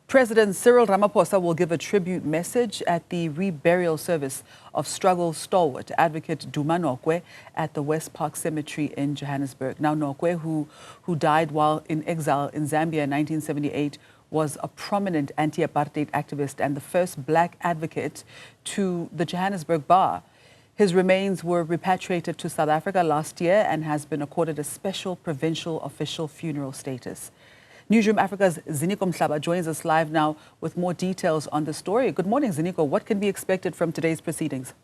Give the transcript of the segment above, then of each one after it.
President Cyril Ramaphosa will give a tribute message at the reburial service of struggle stalwart advocate Duma Nokwe at the West Park Cemetery in Johannesburg. Now, Nokwe, who died while in exile in Zambia in 1978, was a prominent anti-apartheid activist and the first black advocate to the Johannesburg Bar. His remains were repatriated to South Africa last year and has been accorded a special provincial official funeral status. Newzroom Afrika's Ziniko Mhlaba joins us live now with more details on the story. Good morning, Ziniko. What can be expected from today's proceedings?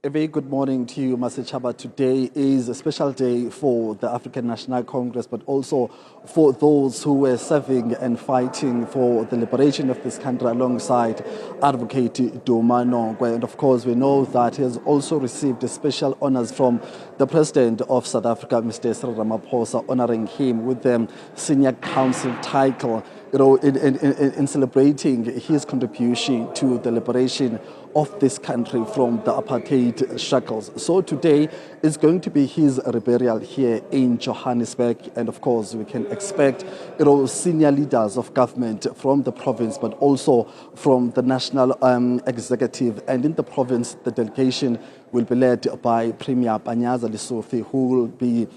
A very good morning to you, Chaba. Today is a special day for the African National Congress, but also for those who were serving and fighting for the liberation of this country alongside advocate Duma Nokwe. And of course, we know that he has also received special honors from the President of South Africa, Mr. Cyril Ramaphosa, honoring him with the Senior Council title, in celebrating his contribution to the liberation of this country from the apartheid shackles. So today is going to be his reburial here in Johannesburg, and of course we can expect senior leaders of government from the province, but also from the national executive. And in the province, the delegation will be led by Premier Panyaza Lesufi, who will be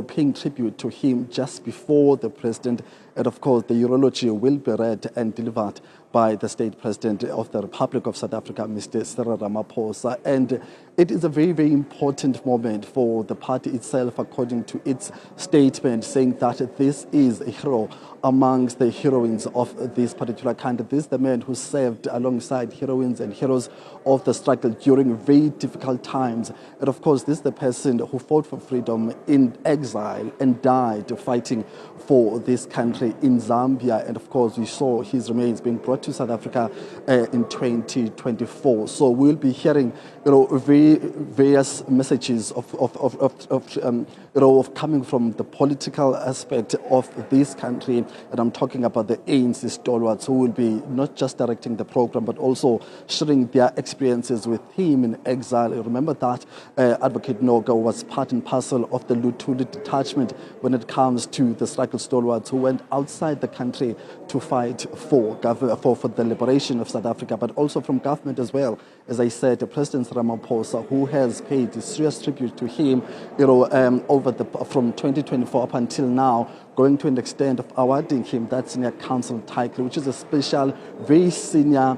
paying tribute to him just before the president. And of course, the eulogy will be read and delivered by the State President of the Republic of South Africa, Mr. Cyril Ramaphosa. And it is a very, very important moment for the party itself, according to its statement, saying that this is a hero amongst the heroines of this particular country. This is the man who served alongside heroines and heroes of the struggle during very difficult times. And of course, this is the person who fought for freedom in exile and died fighting for this country in Zambia. And of course, we saw his remains being brought to South Africa in 2024. So we'll be hearing various messages of coming from the political aspect of this country. And I'm talking about the ANC stalwarts, who will be not just directing the program, but also sharing their experiences with him in exile. Remember that Advocate Nokwe was part and parcel of the Luthuli detachment when it comes to the struggle stalwarts who went outside the country to fight for the liberation of South Africa, but also from government as well. As I said, President Ramaphosa, who has paid serious tribute to him, from 2024 up until now, going to an extent of awarding him that Senior Council title, which is a special, very senior,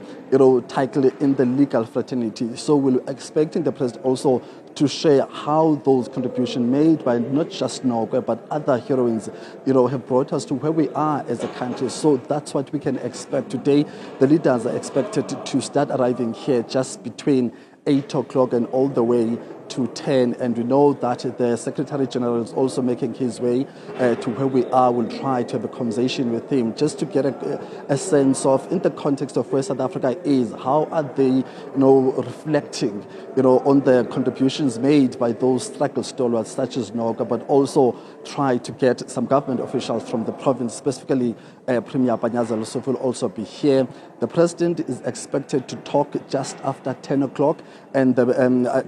title in the legal fraternity. So we're expecting the President also to share how those contributions made by not just Nokwe, but other heroines, have brought us to where we are as a country. So that's what we can expect today. The leaders are expected to start arriving here just between 8 o'clock and all the way to 10, and we know that the Secretary General is also making his way to where we are. We'll try to have a conversation with him just to get a sense of, in the context of where South Africa is, how are they reflecting on the contributions made by those struggle stalwarts such as Nokwe, but also try to get some government officials from the province, specifically Premier Panyaza Lesufi will also be here. The President is expected to talk just after 10 o'clock and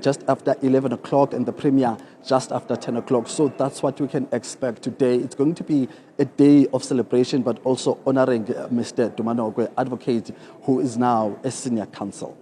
just after 11 o'clock, and the Premier just after 10 o'clock. So that's what we can expect today. It's going to be a day of celebration, but also honoring Mr. Duma Nokwe, advocate who is now a senior counsel.